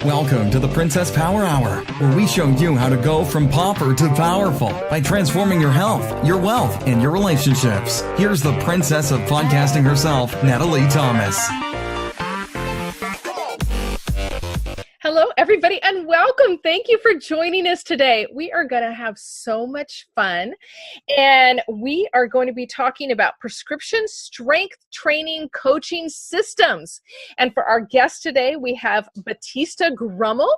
Welcome to the Princess Power Hour, where we show you how to go from pauper to powerful by transforming your health, your wealth, and your relationships. Here's the princess of podcasting herself, Nedalee Thomas. Hello, everybody, and welcome. Thank you for joining us today. We are going to have so much fun, and we are going to be talking about prescription strength training coaching systems. And for our guest today, we have Batista Gremaud,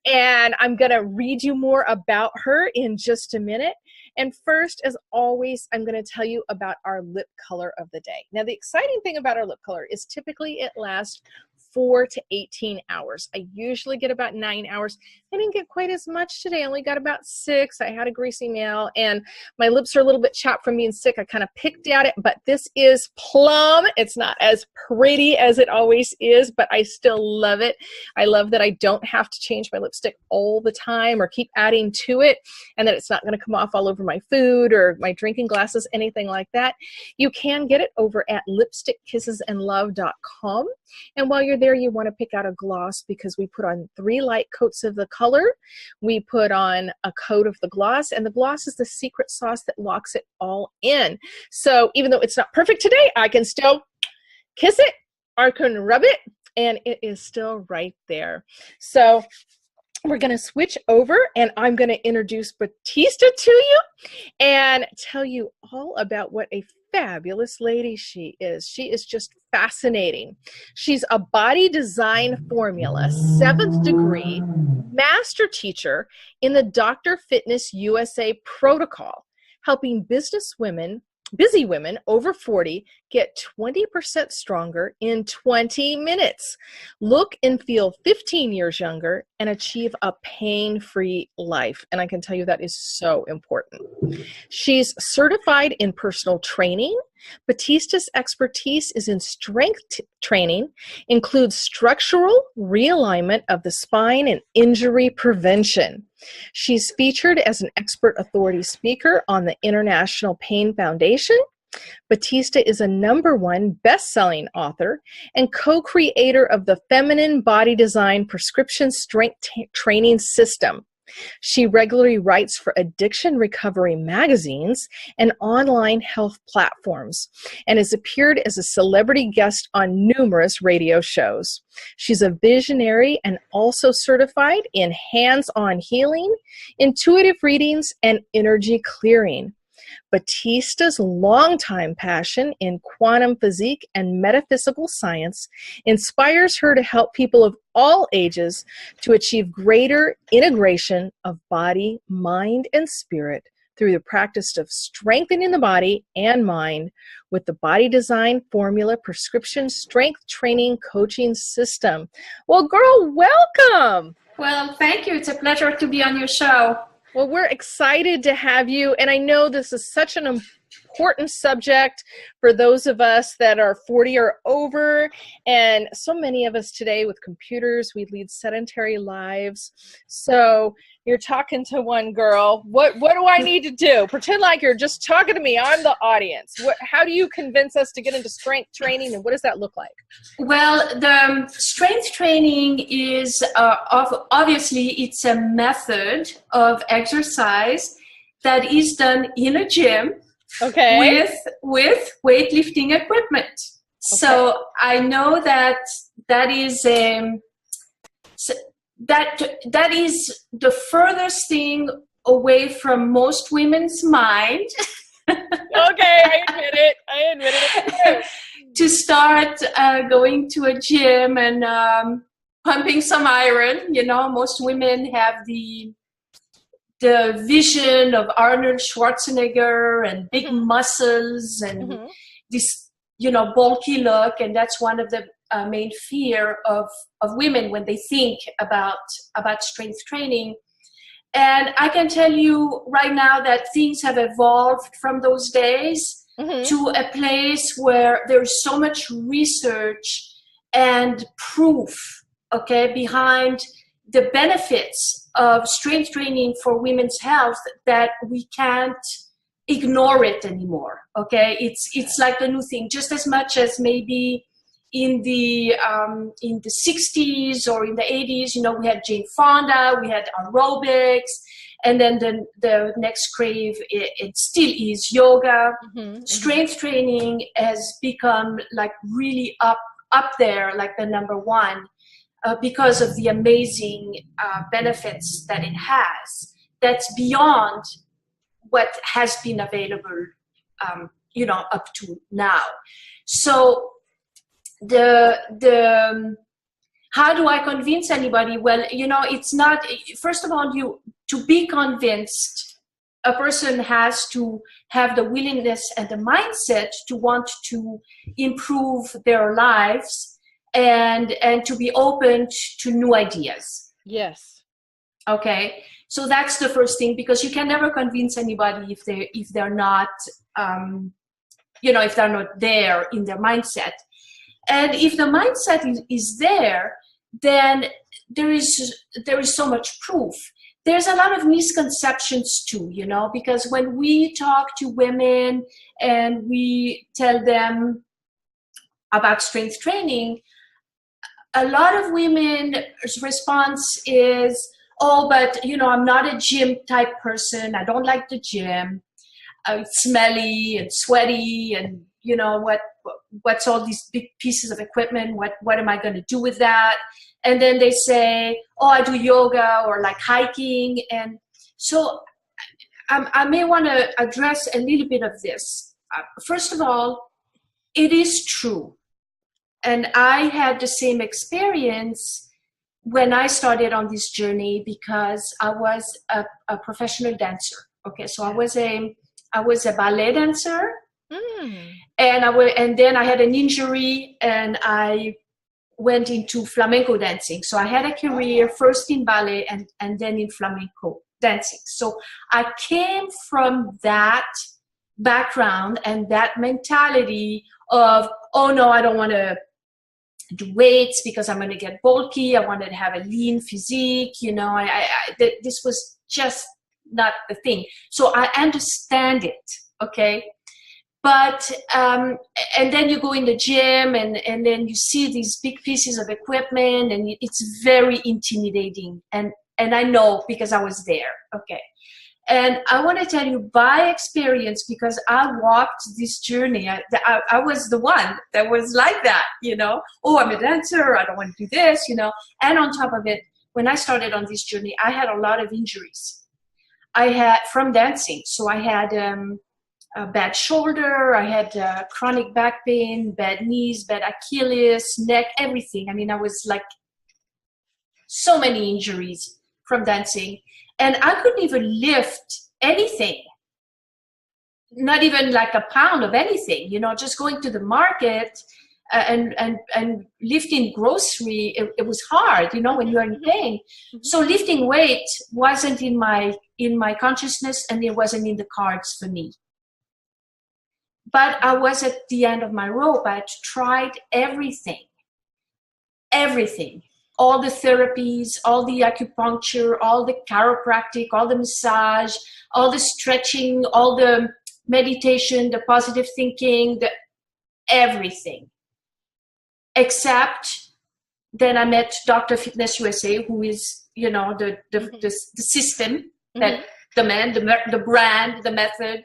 and I'm going to read you more about her in just a minute. And first, as always, I'm going to tell you about our lip color of the day. Now, the exciting thing about our lip color is typically it lasts 4 to 18 hours. I usually get about 9 hours. I didn't get quite as much today. I only got about 6. I had a greasy nail and my lips are a little bit chapped from being sick. I kind of picked at it, but this is plum. It's not as pretty as it always is, but I still love it. I love that I don't have to change my lipstick all the time or keep adding to it, and that it's not going to come off all over my food or my drinking glasses, anything like that. You can get it over at lipstickkissesandlove.com. And while you're there, you want to pick out a gloss because we put on 3 light coats of the color. We put on a coat of the gloss, and the gloss is the secret sauce that locks it all in. So even though it's not perfect today, I can still kiss it, or I can rub it, and it is still right there. So we're going to switch over, and I'm going to introduce Batista to you and tell you all about what a fabulous lady she is. She is just fascinating. She's a body design formula 7th degree master teacher in the Dr. Fitness USA protocol, helping busy women over 40 get 20% stronger in 20 minutes, look and feel 15 years younger, and achieve a pain-free life. And I can tell you that is so important. She's certified in personal training. Batista's expertise is in strength training, includes structural realignment of the spine and injury prevention. She's featured as an expert authority speaker on the International Pain Foundation. Batista is a #1 best-selling author and co-creator of the Feminine Body Design Prescription Strength Training System. She regularly writes for addiction recovery magazines and online health platforms and has appeared as a celebrity guest on numerous radio shows. She's a visionary and also certified in hands-on healing, intuitive readings, and energy clearing. Batista's longtime passion in quantum physique and metaphysical science inspires her to help people of all ages to achieve greater integration of body, mind, and spirit through the practice of strengthening the body and mind with the Body Design Formula Prescription Strength Training Coaching System. Well, girl, welcome. Well, thank you. It's a pleasure to be on your show. Well, we're excited to have you, and I know this is such an important subject for those of us that are 40 or over, and so many of us today with computers, we lead sedentary lives. So you're talking to one girl. What do I need to do? Pretend like you're just talking to me. I'm the audience. How do you convince us to get into strength training, and what does that look like? Well, the strength training is obviously it's a method of exercise that is done in a gym. Okay. With weightlifting equipment. Okay. So I know that is that is the furthest thing away from most women's mind. Okay, I admit it. To start going to a gym and pumping some iron. You know, most women have the vision of Arnold Schwarzenegger and big muscles and this, bulky look. And that's one of the main fear of women when they think about strength training. And I can tell you right now that things have evolved from those days to a place where there's so much research and proof, behind the benefits of strength training for women's health that we can't ignore it anymore. Okay, it's like the new thing, just as much as maybe in the 60s or in the 80s, we had Jane Fonda, we had aerobics, and then the next crave, it still is yoga. Strength training has become like really up there, like the number one, because of the amazing benefits that it has. That's beyond what has been available, up to now. So how do I convince anybody? Well, it's not, first of all, to be convinced, a person has to have the willingness and the mindset to want to improve their lives and to be open to new ideas. Yes. Okay. So that's the first thing, because you can never convince anybody if they're not, if they're not there in their mindset. And if the mindset is there, then there is so much proof. There's a lot of misconceptions too, because when we talk to women and we tell them about strength training, a lot of women's response is, oh, but, I'm not a gym type person. I don't like the gym. It's smelly and sweaty and, what's all these big pieces of equipment? What am I going to do with that? And then they say, oh, I do yoga or like hiking. And so I may want to address a little bit of this. First of all, it is true. And I had the same experience when I started on this journey, because I was a professional dancer. Okay, so I was a ballet dancer. And then I had an injury and I went into flamenco dancing. So I had a career first in ballet and then in flamenco dancing. So I came from that background and that mentality of, oh no, I don't want to do weights because I'm going to get bulky. I wanted to have a lean physique. This was just not the thing. So I understand it. Okay. But, and then you go in the gym and then you see these big pieces of equipment and it's very intimidating. And I know because I was there. Okay. And I want to tell you by experience, because I walked this journey. I was the one that was like that, oh, I'm a dancer. I don't want to do this, And on top of it, when I started on this journey, I had a lot of injuries. I had from dancing. So I had, a bad shoulder, I had chronic back pain, bad knees, bad Achilles, neck, everything. I mean, I was like so many injuries from dancing. And I couldn't even lift anything, not even like a pound of anything, just going to the market and lifting grocery, it was hard, when you're in pain. So lifting weight wasn't in my consciousness, and it wasn't in the cards for me. But I was at the end of my rope. I had tried everything, all the therapies, all the acupuncture, all the chiropractic, all the massage, all the stretching, all the meditation, the positive thinking, everything. Except then I met Dr. Fitness USA, who is, the system, that the man, the brand, the method.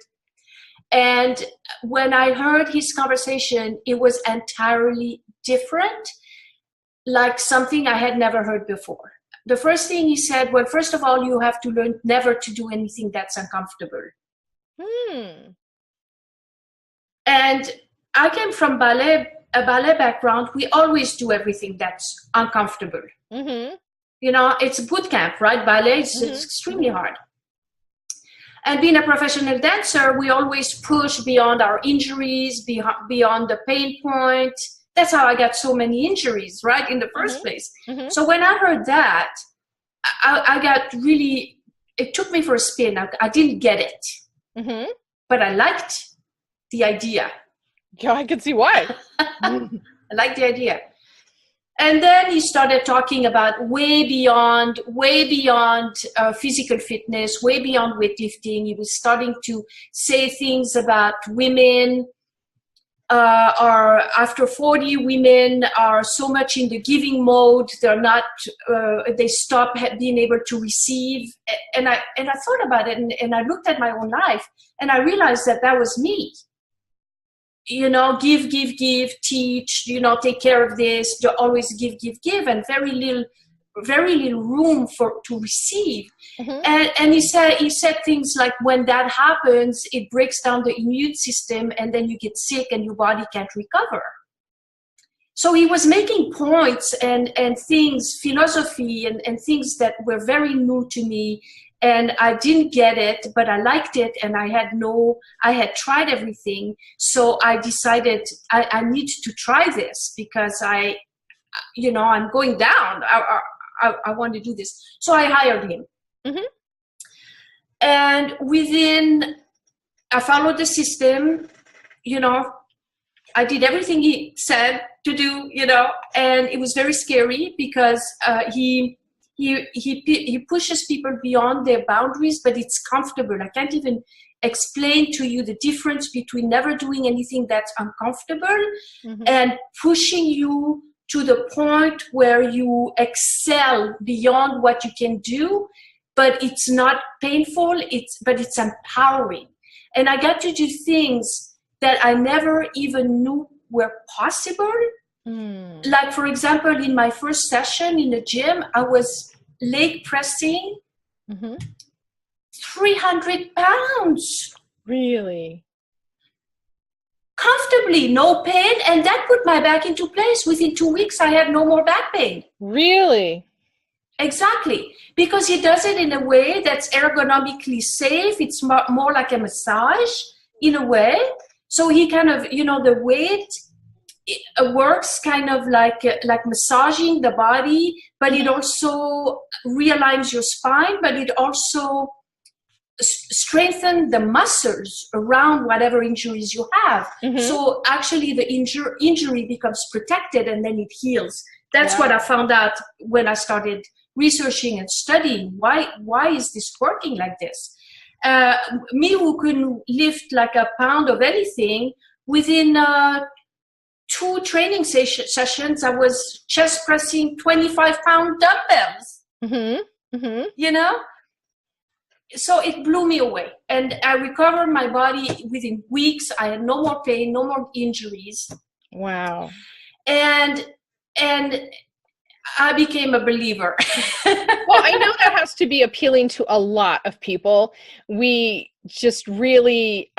And when I heard his conversation, it was entirely different, like something I had never heard before. The first thing he said, well, first of all, you have to learn never to do anything that's uncomfortable. And I came from a ballet background. We always do everything that's uncomfortable. It's a boot camp, right? Ballet is extremely hard. And being a professional dancer, we always push beyond our injuries, beyond the pain point. That's how I got so many injuries, right, in the first place. So when I heard that, I got really, it took me for a spin. I didn't get it, but I liked the idea. Yeah, I can see why. I liked the idea. And then he started talking about way beyond physical fitness, way beyond weightlifting. He was starting to say things about women are after 40, women are so much in the giving mode. They're not, they stop being able to receive. And I thought about it, and I looked at my own life, and I realized that was me. You know, give, teach, you know, take care of this, always give, and very little room to receive. Mm-hmm. And he said things like, when that happens, it breaks down the immune system, and then you get sick and your body can't recover. So he was making points and things, philosophy and things that were very new to me. And I didn't get it, but I liked it, and I had tried everything. So I decided I need to try this, because I'm going down. I want to do this. So I hired him. Mm-hmm. And I followed the system, you know, I did everything he said to do, you know, and it was very scary, because he pushes people beyond their boundaries, but it's comfortable. I can't even explain to you the difference between never doing anything that's uncomfortable, mm-hmm. and pushing you to the point where you excel beyond what you can do, but it's not painful, but it's empowering. And I got to do things that I never even knew were possible. Mm. Like, for example, in my first session in the gym, I was leg pressing, mm-hmm. 300 pounds. Really? Comfortably, no pain, and that put my back into place. Within 2 weeks, I had no more back pain. Really? Exactly, because he does it in a way that's ergonomically safe. It's more like a massage in a way. So he kind of, you know, the weight works kind of like massaging the body, but it also realigns your spine, but it also strengthen the muscles around whatever injuries you have. Mm-hmm. So actually the injury becomes protected, and then it heals. That's what I found out when I started researching and studying. Why is this working like this? Me, who couldn't lift like a pound of anything, within 2 training sessions, I was chest pressing 25-pound dumbbells. Mm-hmm. Mm-hmm. You know? So it blew me away, and I recovered my body within weeks. I had no more pain, no more injuries. Wow. And I became a believer. Well, I know that has to be appealing to a lot of people. We just really,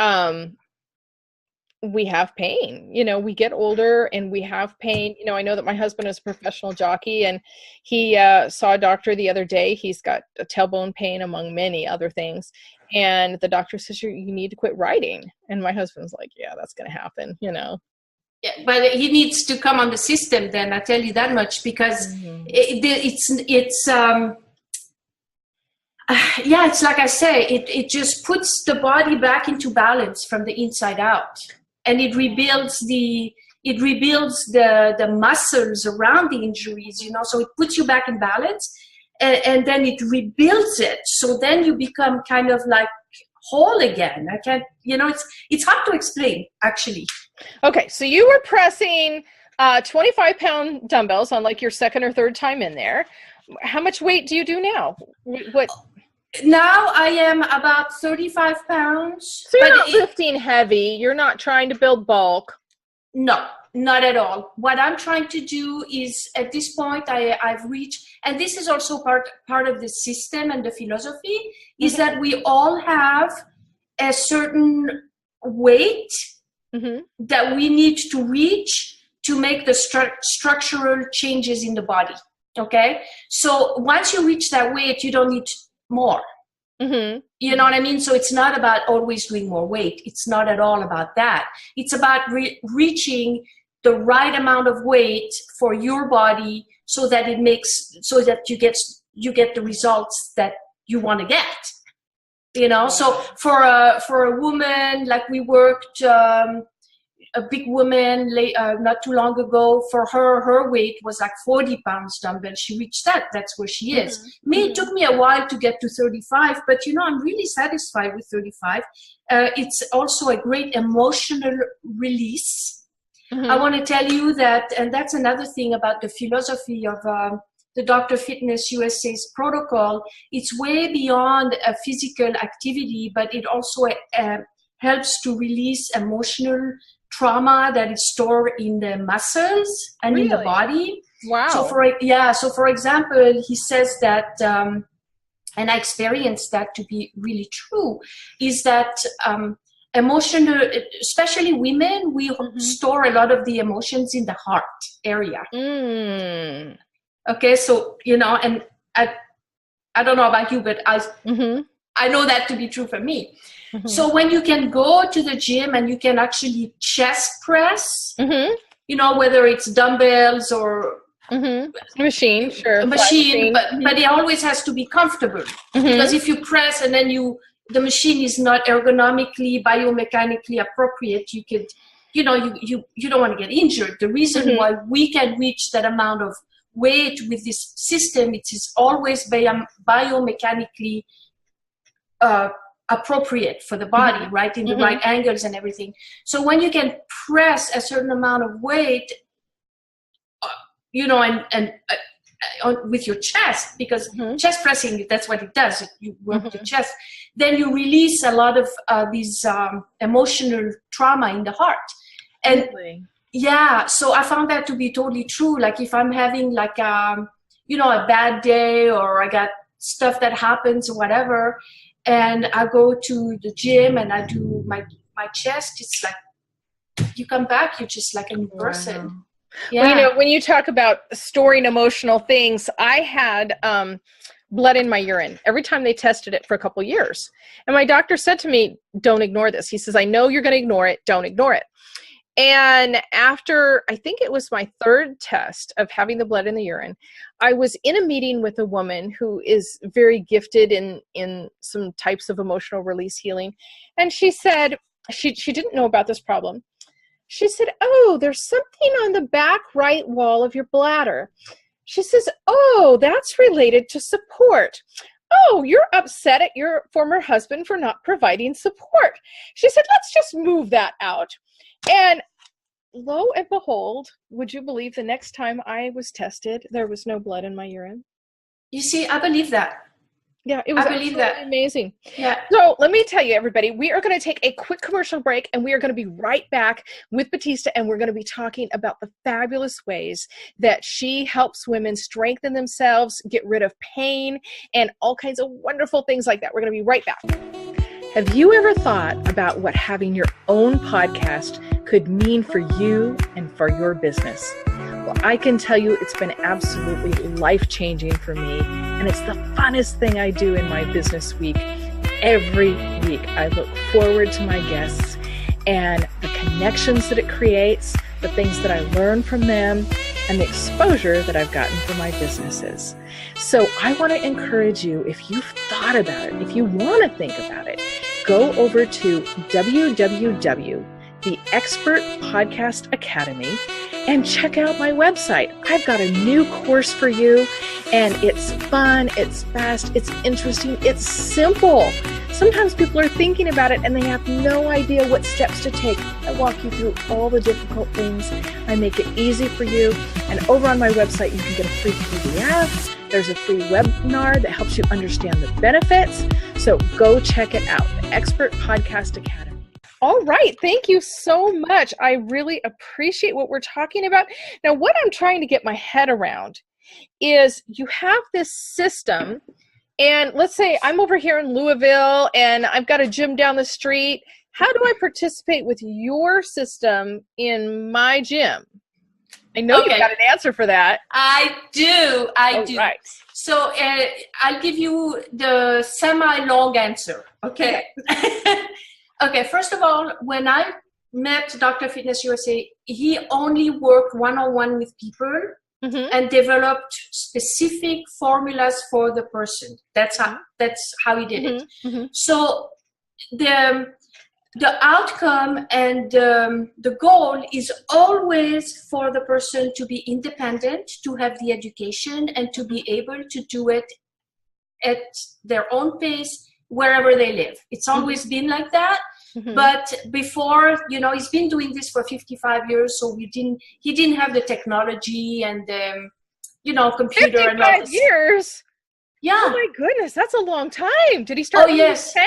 we have pain, you know, we get older and we have pain. You know, I know that my husband is a professional jockey, and he saw a doctor the other day. He's got a tailbone pain, among many other things. And the doctor says, you need to quit riding. And my husband's like, yeah, that's going to happen, you know. Yeah, but he needs to come on the system then, I tell you that much, because mm-hmm. it's like I say, it just puts the body back into balance from the inside out. And it rebuilds the muscles around the injuries, you know, so it puts you back in balance, and then it rebuilds it. So then you become kind of like whole again. I can't, you know, it's hard to explain, actually. Okay. So you were pressing 25-pound dumbbells on like your second or third time in there. How much weight do you do now? What? Now I am about 35 pounds. So you're not lifting heavy. You're not trying to build bulk. No, not at all. What I'm trying to do is, at this point, I've reached, and this is also part of the system and the philosophy, mm-hmm. is that we all have a certain weight mm-hmm. that we need to reach to make the structural changes in the body. Okay? So once you reach that weight, you don't need more. Mm-hmm. You know what I mean? So it's not about always doing more weight. It's not at all about that. It's about reaching the right amount of weight for your body, so that you get the results that you want to get. You know, so for a woman, like we worked, a big woman not too long ago, for her weight was like 40 pounds dumbbell. She reached that. That's where she is. Mm-hmm. Me, it took me a while to get to 35, but you know, I'm really satisfied with 35. It's also a great emotional release. I want to tell you that, and that's another thing about the philosophy of the Dr. Fitness USA's protocol. It's way beyond a physical activity, but it also helps to release emotional trauma that is stored in the muscles and in the body. Wow. So for example, he says that, and I experienced that to be really true, is that emotional, especially women, we store a lot of the emotions in the heart area. Okay, so, and I don't know about you, but I know that to be true for me. So when you can go to the gym and you can actually chest press, whether it's dumbbells or machine, sure, a machine, but it always has to be comfortable, because if you press and then the machine is not ergonomically, biomechanically appropriate, you could, you don't want to get injured. The reason why we can reach that amount of weight with this system, it is always biomechanically appropriate for the body, right, in the right angles and everything. So when you can press a certain amount of weight, and with your chest, because chest pressing, that's what it does. You work your chest. Then you release a lot of these emotional trauma in the heart. And so I found that to be totally true. Like if I'm having like, a bad day, or I got stuff that happens or whatever, and I go to the gym and I do my chest, it's like you come back, you're just like a new person. Yeah. Well, when you talk about storing emotional things, I had blood in my urine every time they tested it for a couple years. And my doctor said to me, don't ignore this. He says, I know you're going to ignore it. Don't ignore it. And after, I think it was my third test of having the blood in the urine, I was in a meeting with a woman who is very gifted in some types of emotional release healing. And she said, she didn't know about this problem. She said, oh, there's something on the back right wall of your bladder. She says, oh, that's related to support. Oh, you're upset at your former husband for not providing support. She said, let's just move that out. And lo and behold, would you believe the next time I was tested, there was no blood in my urine? You see, I believe that. Yeah, it was absolutely amazing. Yeah. So let me tell you, everybody, we are going to take a quick commercial break, and we are going to be right back with Batista, and we're going to be talking about the fabulous ways that she helps women strengthen themselves, get rid of pain, and all kinds of wonderful things like that. We're going to be right back. Have you ever thought about what having your own podcast could mean for you and for your business? Well, I can tell you it's been absolutely life-changing for me, and it's the funnest thing I do in my business week. Every week, I look forward to my guests and the connections that it creates, the things that I learn from them, and the exposure that I've gotten for my businesses. So I want to encourage you, if you've thought about it, if you want to think about it, go over to www.The Podcast Academy and check out my website. I've got a new course for you, and it's fun, it's fast, it's interesting, it's simple. Sometimes people are thinking about it and they have no idea what steps to take. I walk you through all the difficult things. I make it easy for you. And over on my website, you can get a free PDF. There's a free webinar that helps you understand the benefits. So go check it out, the Expert Podcast Academy. All right. Thank you so much. I really appreciate what we're talking about. Now, what I'm trying to get my head around is you have this system, and let's say I'm over here in Louisville and I've got a gym down the street. How do I participate with your system in my gym? I know you've got an answer for that. I do. I do. Right. So I'll give you the semi-long answer. Okay. Okay. First of all, when I met Dr. Fitness USA, he only worked one-on-one with people and developed specific formulas for the person. That's how he did it. So the outcome and the goal is always for the person to be independent, to have the education, and to be able to do it at their own pace wherever they live. It's always been like that. But before, he's been doing this for 55 years, so he didn't have the technology and computer 55 and all this. years? Yeah. Oh my goodness, that's a long time. Did he start when he was 10?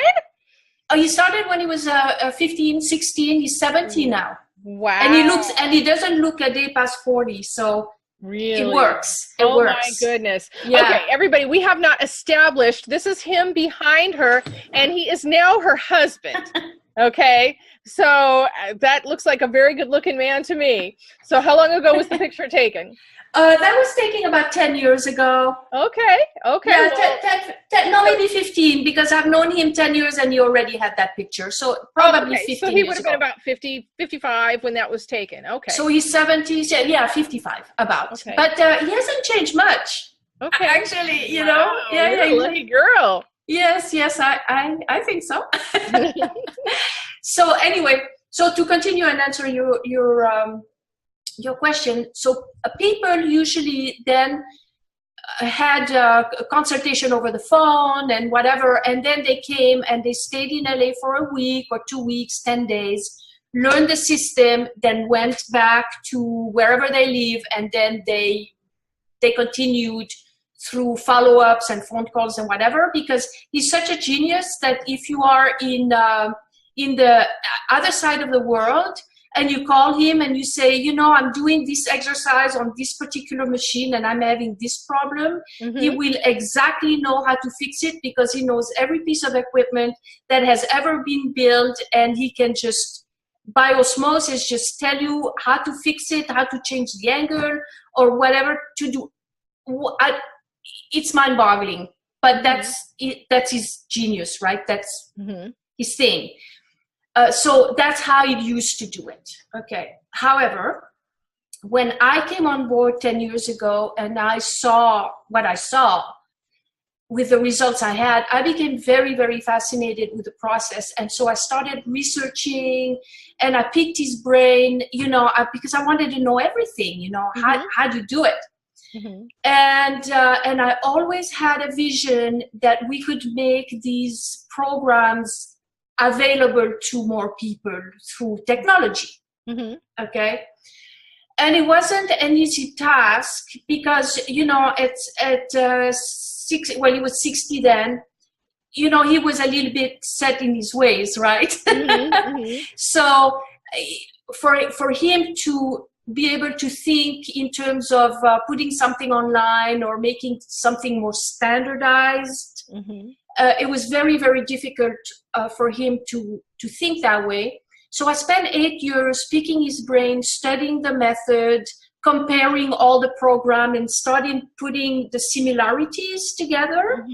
Oh, he started when he was 15, 16. He's 17 now. Wow. And he doesn't look a day past 40, so really? It works. It works. works. My goodness. Yeah. Okay, everybody, we have not established, this is him behind her, and he is now her husband. Okay, so that looks like a very good looking man to me. So how long ago was the picture taken? That was taken about 10 years ago. Okay. Yeah, no, maybe 15, because I've known him 10 years and he already had that picture. So probably 15 So he would have been about 50, 55 when that was taken. Okay. So he's 70, 55 about. Okay. But he hasn't changed much. Okay. Actually, Wow, you're a lucky girl. Yes, I think so. So anyway, so to continue and answer your question, so people usually then had a consultation over the phone and whatever, and then they came and they stayed in LA for a week or 2 weeks, 10 days, learned the system, then went back to wherever they live, and then they continued through follow-ups and phone calls and whatever, because he's such a genius that if you are in the other side of the world and you call him and you say, I'm doing this exercise on this particular machine and I'm having this problem, he will exactly know how to fix it, because he knows every piece of equipment that has ever been built, and he can just, by osmosis, just tell you how to fix it, how to change the angle or whatever to do. It's mind-boggling, but that's his genius, right? That's his thing. So that's how he used to do it. Okay. However, when I came on board 10 years ago and I saw what I saw with the results I had, I became very, very fascinated with the process. And so I started researching and I picked his brain, because I wanted to know everything, how to do it. And I always had a vision that we could make these programs available to more people through technology. Okay. And it wasn't an easy task because, it's at 60, well, he was 60 then, he was a little bit set in his ways, right? So for him to be able to think in terms of putting something online or making something more standardized, it was very, very difficult for him to think that way. So I spent 8 years picking his brain, studying the method, comparing all the program, and starting putting the similarities together.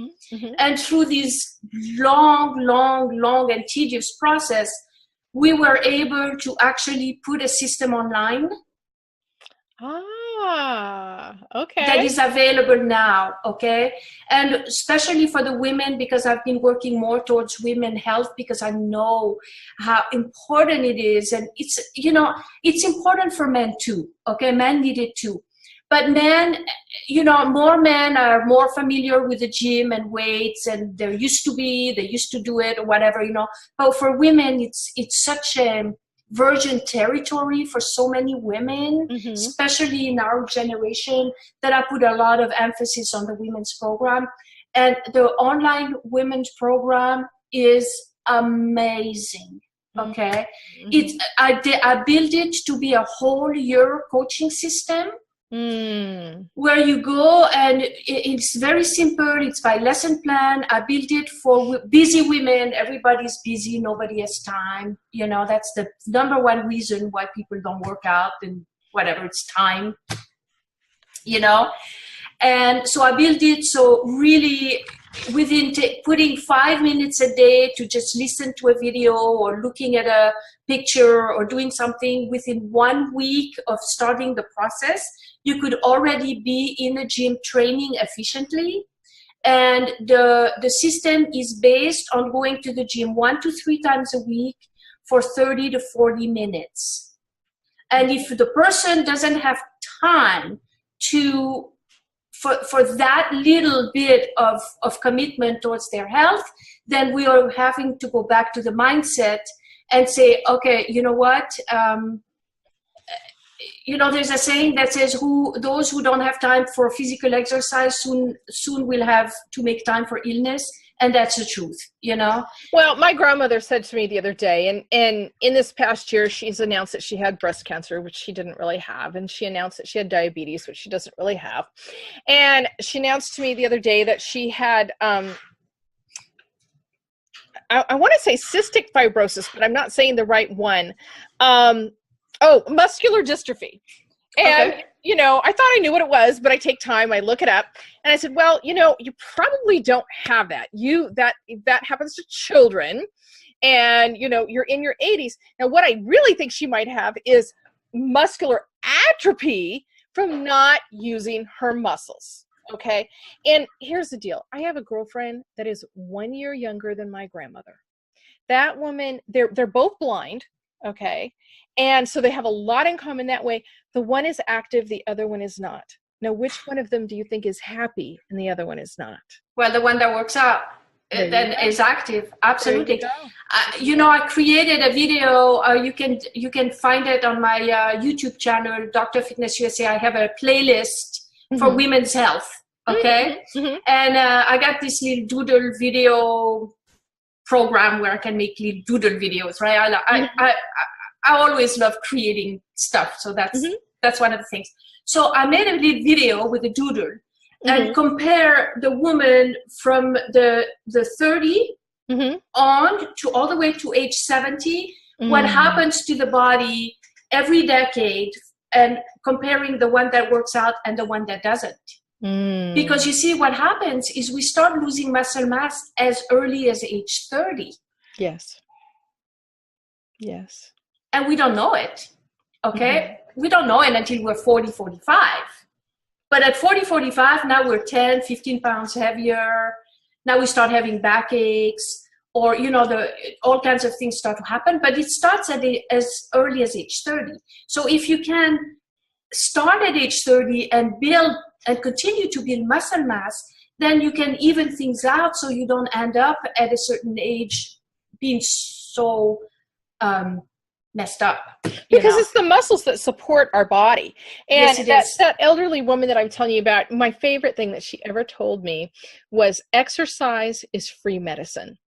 And through this long and tedious process, we were able to actually put a system online. Okay. That is available now, okay? And especially for the women, because I've been working more towards women health, because I know how important it is. And it's, it's important for men too, okay? Men need it too. But men, more men are more familiar with the gym and weights, and they used to do it or whatever, But for women, it's such a virgin territory for so many women, especially in our generation, that I put a lot of emphasis on the women's program. And the online women's program is amazing. Okay. I built it to be a whole year coaching system. Where you go, and it's very simple. It's by lesson plan. I built it for busy women. Everybody's busy. Nobody has time. That's the number one reason why people don't work out and whatever. It's time, And so I built it so really within putting 5 minutes a day to just listen to a video or looking at a picture or doing something, within 1 week of starting the process, you could already be in the gym training efficiently. And the system is based on going to the gym 1 to 3 times a week for 30 to 40 minutes. And if the person doesn't have time for that little bit of commitment towards their health, then we are having to go back to the mindset and say, okay, you know what? There's a saying that says, those who don't have time for physical exercise soon will have to make time for illness. And that's the truth, Well, my grandmother said to me the other day, and in this past year, she's announced that she had breast cancer, which she didn't really have. And she announced that she had diabetes, which she doesn't really have. And she announced to me the other day that she had, I want to say cystic fibrosis, but I'm not saying the right one. Muscular dystrophy. And, okay. I thought I knew what it was, but I take time, I look it up, and I said, well, you probably don't have that. That happens to children, and, you're in your 80s. Now, what I really think she might have is muscular atrophy from not using her muscles. Okay. And here's the deal. I have a girlfriend that is 1 year younger than my grandmother. That woman, they're both blind. Okay. And so they have a lot in common that way. The one is active, the other one is not. Now, which one of them do you think is happy and the other one is not? Well, the one that works out, that is active. Absolutely. I created a video. You can find it on my YouTube channel, Dr. Fitness USA. I have a playlist for women's health. Okay. Mm-hmm. And I got this little doodle video program where I can make little doodle videos, right? I always love creating stuff. So that's one of the things. So I made a little video with a doodle and compare the woman from the 30 on to all the way to age 70, what happens to the body every decade, and comparing the one that works out and the one that doesn't. Because you see, what happens is we start losing muscle mass as early as age 30. Yes. And we don't know it. Okay. We don't know it until we're 40, 45. But at 40, 45, now we're 10, 15 pounds heavier. Now we start having backaches, or, all kinds of things start to happen. But it starts as early as age 30. So if you can start at age 30 and build and continue to build muscle mass, then you can even things out so you don't end up at a certain age being so messed up. Because it's the muscles that support our body. And yes, that elderly woman that I'm telling you about, my favorite thing that she ever told me was exercise is free medicine.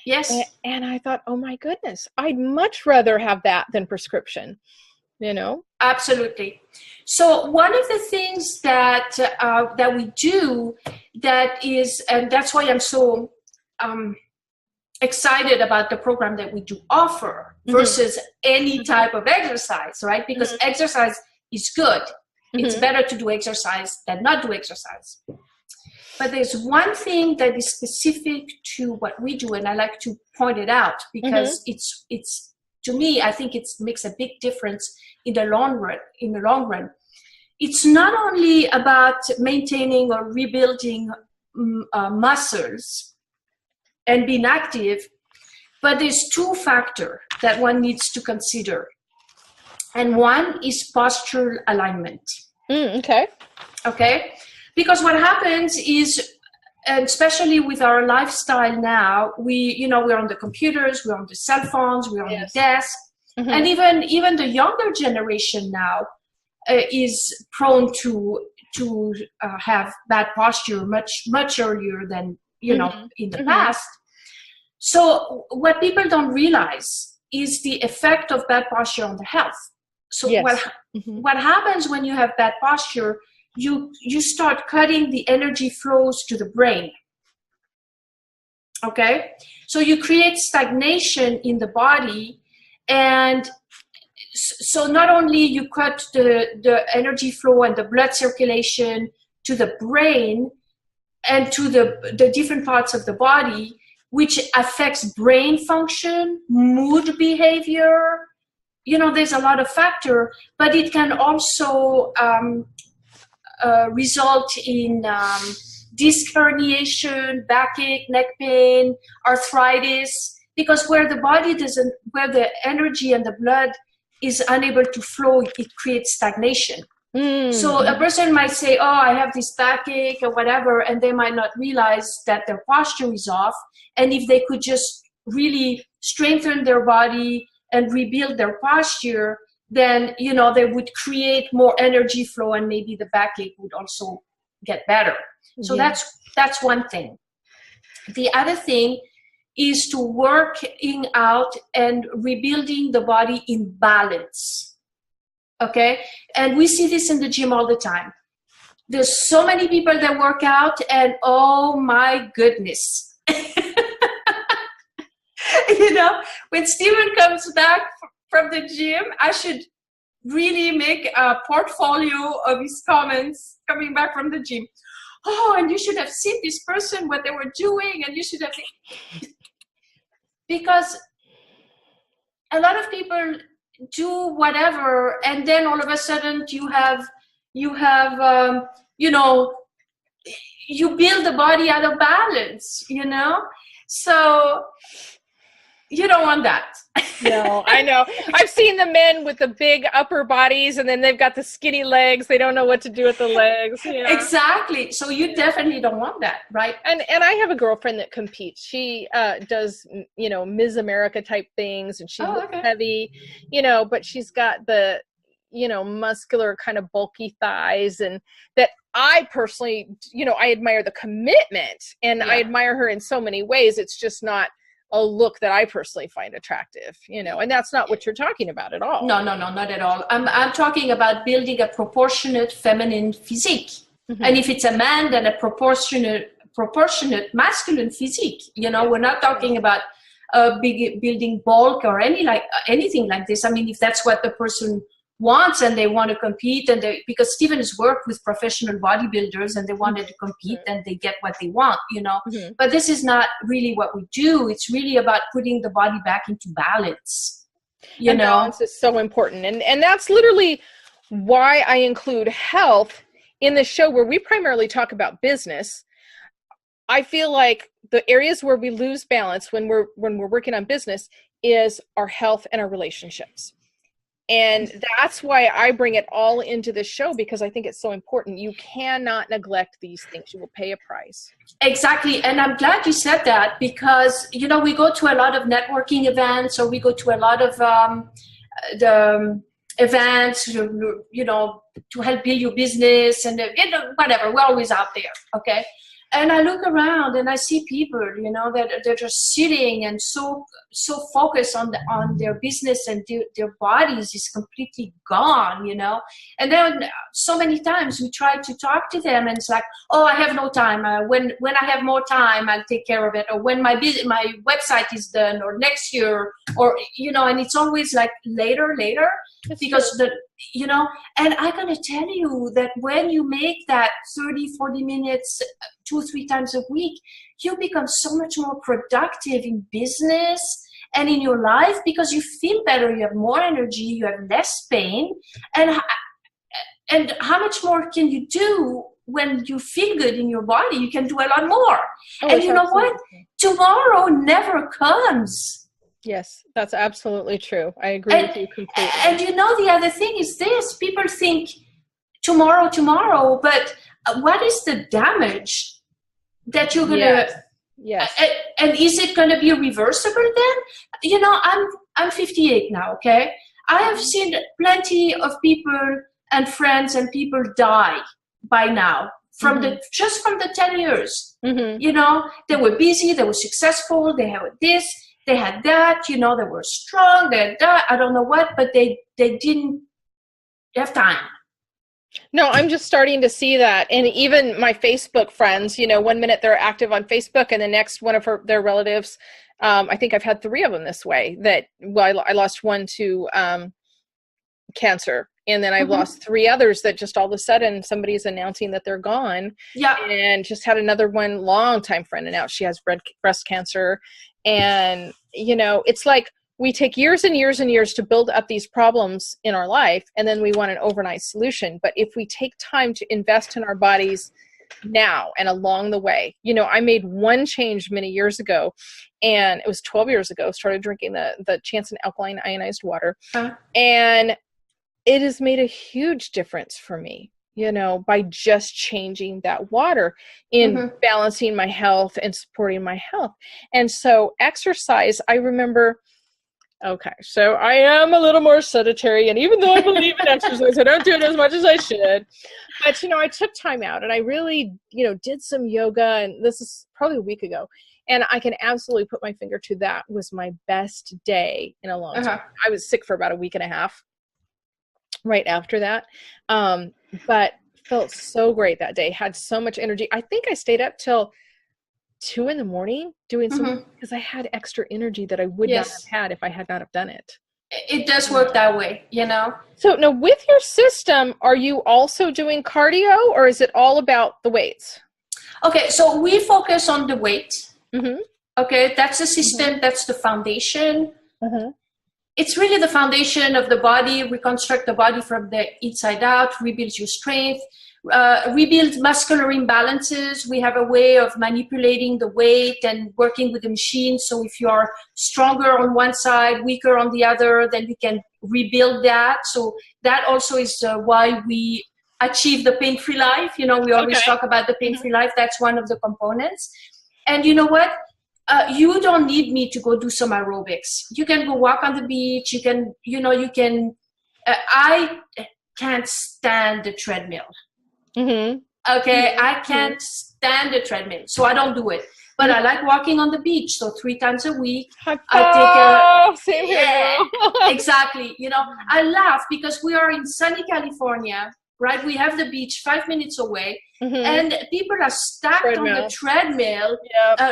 Yes. And I thought, oh my goodness, I'd much rather have that than prescription, Absolutely. So one of the things that we do that is, and that's why I'm so excited about the program that we do offer versus any type of exercise, right? Because exercise is good. It's better to do exercise than not do exercise. But there's one thing that is specific to what we do, and I like to point it out because it's to me, I think it makes a big difference in the long run. It's not only about maintaining or rebuilding muscles and being active, but there's two factors that one needs to consider. And one is postural alignment. Okay. Because what happens is, and especially with our lifestyle now, we're on the computers, we're on the cell phones, we're on the desk. And even the younger generation now is prone to have bad posture much earlier than in the past. So what people don't realize is the effect of bad posture on the health. So what happens when you have bad posture, you start cutting the energy flows to the brain. Okay? So you create stagnation in the body, and so not only you cut the energy flow and the blood circulation to the brain and to the different parts of the body, which affects brain function, mood behavior. There's a lot of factors, but it can also result in disc herniation, backache, neck pain, arthritis, because where the energy and the blood is unable to flow, it creates stagnation. So a person might say, oh, I have this backache or whatever, and they might not realize that their posture is off. And if they could just really strengthen their body and rebuild their posture, then, they would create more energy flow, and maybe the backache would also get better. So that's one thing. The other thing is to working out and rebuilding the body in balance. Okay? And we see this in the gym all the time. There's so many people that work out, and oh my goodness. When Steven comes back from the gym, I should really make a portfolio of his comments coming back from the gym. Oh, and you should have seen this person, what they were doing, and you should have seen. Because a lot of people do whatever, and then all of a sudden you build the body out of balance, So you don't want that. No, I know. I've seen the men with the big upper bodies, and then they've got the skinny legs. They don't know what to do with the legs. Exactly. So you definitely don't want that, right? And I have a girlfriend that competes. She does, Ms. America type things, and she's heavy, but she's got the, muscular kind of bulky thighs, and that I personally, I admire the commitment, and I admire her in so many ways. It's just not a look that I personally find attractive, and that's not what you're talking about at all. No, not at all. I'm talking about building a proportionate feminine physique. Mm-hmm. And if it's a man, then a proportionate masculine physique. We're not talking about building bulk or anything like this. I mean, if that's what the person wants and they want to compete, and because Steven has worked with professional bodybuilders and they wanted to compete, and they get what they want, Mm-hmm. But this is not really what we do. It's really about putting the body back into balance. Balance is so important. And that's literally why I include health in the show, where we primarily talk about business. I feel like the areas where we lose balance when we're working on business is our health and our relationships. And that's why I bring it all into the show, because I think it's so important. You cannot neglect these things. You will pay a price. Exactly. And I'm glad you said that, because, we go to a lot of networking events, or we go to a lot of the events, to help build your business, and whatever. We're always out there. Okay. And I look around and I see people, that they're just sitting and so focused on their business, and their bodies is completely gone, And then so many times we try to talk to them, and it's like, oh, I have no time. When I have more time, I'll take care of it. Or when my website is done, or next year, or, and it's always like later, That's because true. and I'm going to tell you that when you make that 30, 40 minutes, 2 or 3 times a week, you become so much more productive in business and in your life, because you feel better, you have more energy, you have less pain. And how much more can you do when you feel good in your body? You can do a lot more. And you know what? Tomorrow never comes. Yes, that's absolutely true. I agree with you completely. And the other thing is this: people think tomorrow, but what is the damage that you're going to... Yes. And is it going to be reversible then? I'm 58 now, okay? I have seen plenty of people and friends and people die by now from the 10 years. Mm-hmm. They were busy, they were successful, they had this, they had that, they were strong, they had that, I don't know what, but they didn't have time. No, I'm just starting to see that. And even my Facebook friends, 1 minute they're active on Facebook, and the next one of their relatives, I think I've had 3 of them this way, I lost one to cancer. And then I've lost 3 others that just all of a sudden somebody's announcing that they're gone. Yeah. And just had another one, longtime friend, and now she has breast cancer. And, it's like we take years and years and years to build up these problems in our life, and then we want an overnight solution. But if we take time to invest in our bodies now and along the way, I made one change many years ago, and it was 12 years ago, started drinking the Chance alkaline ionized water. And it has made a huge difference for me. by just changing that water in balancing my health and supporting my health. And so exercise, I remember, okay, so I am a little more sedentary, and even though I believe in exercise, I don't do it as much as I should. But, I took time out, and I really, did some yoga, and this is probably a week ago. And I can absolutely put my finger to that was my best day in a long time. I was sick for about a week and a half right after that. But felt so great that day, had so much energy. I think I stayed up till 2 a.m. doing something because I had extra energy that I would not have had if I had not have done it. It does work that way, So now with your system, are you also doing cardio, or is it all about the weights? Okay, so we focus on the weight. Okay, that's the system. That's the foundation. It's really the foundation of the body. Reconstruct the body from the inside out, rebuild your strength, rebuild muscular imbalances. We have a way of manipulating the weight and working with the machine. So if you are stronger on one side, weaker on the other, then you can rebuild that. So that also is why we achieve the pain-free life. We always talk about the pain-free life. That's one of the components. And you know what? You don't need me to go do some aerobics. You can go walk on the beach. You can, I can't stand the treadmill. Okay. I can't stand the treadmill. So I don't do it. But I like walking on the beach. So 3 times a week, same here. Exactly. I laugh because we are in sunny California, right? We have the beach 5 minutes away. And people are stacked on the treadmill,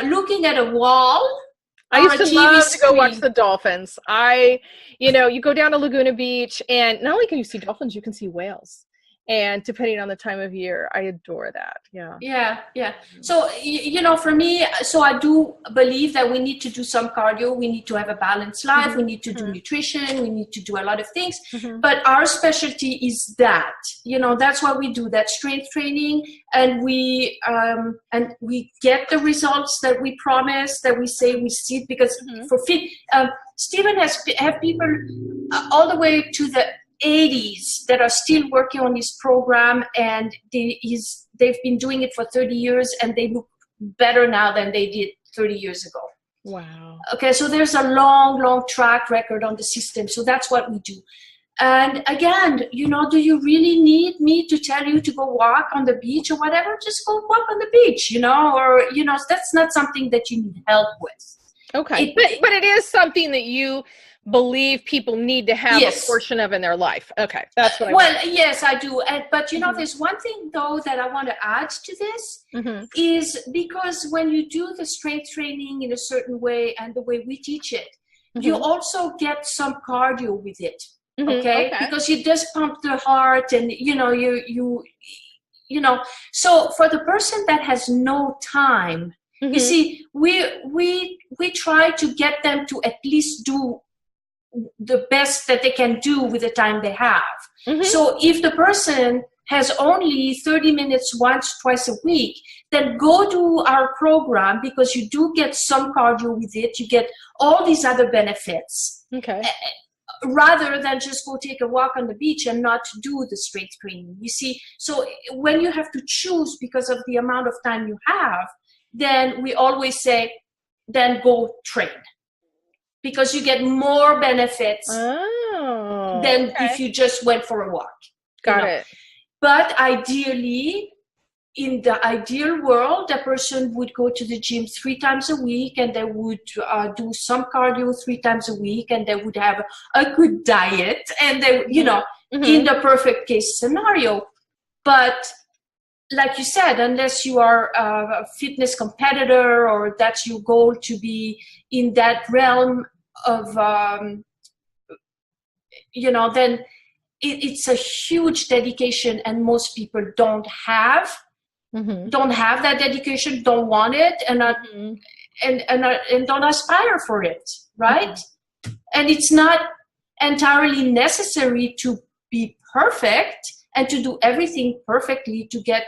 looking at a wall. I used to love to go watch the dolphins. You go down to Laguna Beach, and not only can you see dolphins, you can see whales. And depending on the time of year, I adore that. Yeah. So, for me, so I do believe that we need to do some cardio. We need to have a balanced life. We need to do nutrition. We need to do a lot of things. But our specialty is that, that's why we do that strength training. And we get the results that we promise, that we say we see, because for fit, Stephen have people all the way to the 80s that are still working on his program, and they've been doing it for 30 years, and they look better now than they did 30 years ago. Wow. Okay, so there's a long track record on the system. So that's what we do. And again, do you really need me to tell you to go walk on the beach or whatever? Just go walk on the beach, or that's not something that you need help with. Okay, but it is something that you believe people need to have a portion of in their life. Okay, that's what I want. Yes, I do. But there's one thing though that I want to add to this is because when you do the strength training in a certain way and the way we teach it, you also get some cardio with it. Okay? Because it does pump the heart, and so for the person that has no time, you see, we try to get them to at least do the best that they can do with the time they have. So if the person has only 30 minutes twice a week, then go to our program, because you do get some cardio with it. You get all these other benefits. Okay. Rather than just go take a walk on the beach and not do the strength training. You see, so when you have to choose because of the amount of time you have, then we always say, then go train. Because you get more benefits than if you just went for a walk. Got it. But ideally, in the ideal world, a person would go to the gym 3 times a week, and they would do some cardio 3 times a week, and they would have a good diet, and they, in the perfect case scenario. But like you said, unless you are a fitness competitor or that's your goal to be in that realm of, then it's a huge dedication, and most people don't have that dedication, don't want it, and don't aspire for it, right? And it's not entirely necessary to be perfect and to do everything perfectly to get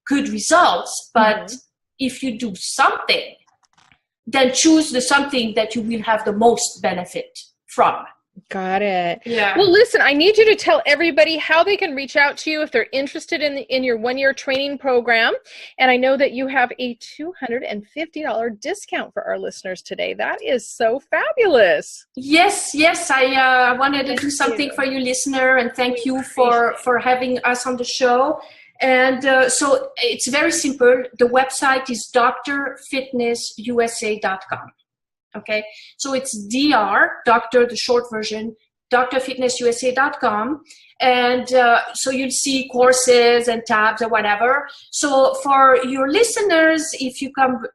good results. But if you do something, then choose the something that you will have the most benefit from. Got it. Yeah. Well, listen, I need you to tell everybody how they can reach out to you if they're interested in your 1-year training program. And I know that you have a $250 discount for our listeners today. That is so fabulous. Yes. I wanted to do something for you, listener, and thank you for having us on the show. And so it's very simple. The website is drfitnessusa.com. Okay, so it's doctor, the short version, drfitnessusa.com. And so you'll see courses and tabs or whatever. So for your listeners, if you come,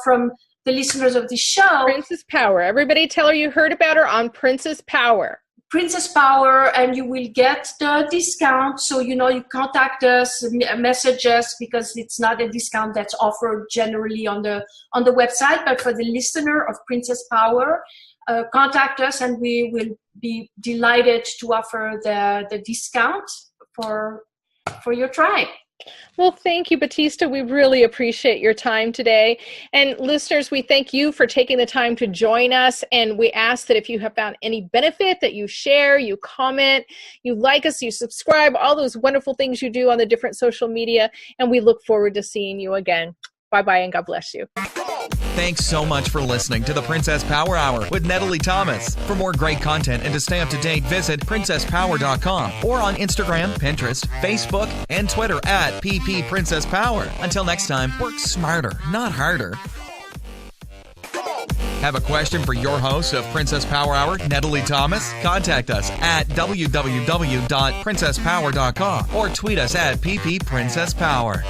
from the listeners of the show. Princess Power. Everybody tell her you heard about her on Princess Power. Princess Power, and you will get the discount. So, you contact us, message us, because it's not a discount that's offered generally on the website. But for the listener of Princess Power, contact us, and we will be delighted to offer the discount for your tribe. Well, thank you, Batista. We really appreciate your time today. And listeners, we thank you for taking the time to join us. And we ask that if you have found any benefit, that you share, you comment, you like us, you subscribe, all those wonderful things you do on the different social media. And we look forward to seeing you again. Bye-bye, and God bless you. Thanks so much for listening to the Princess Power Hour with Nedalee Thomas. For more great content and to stay up to date, visit princesspower.com or on Instagram, Pinterest, Facebook, and Twitter at @PPPrincessPower. Until next time, work smarter, not harder. Have a question for your host of Princess Power Hour, Nedalee Thomas? Contact us at www.princesspower.com or tweet us at @PPPrincessPower.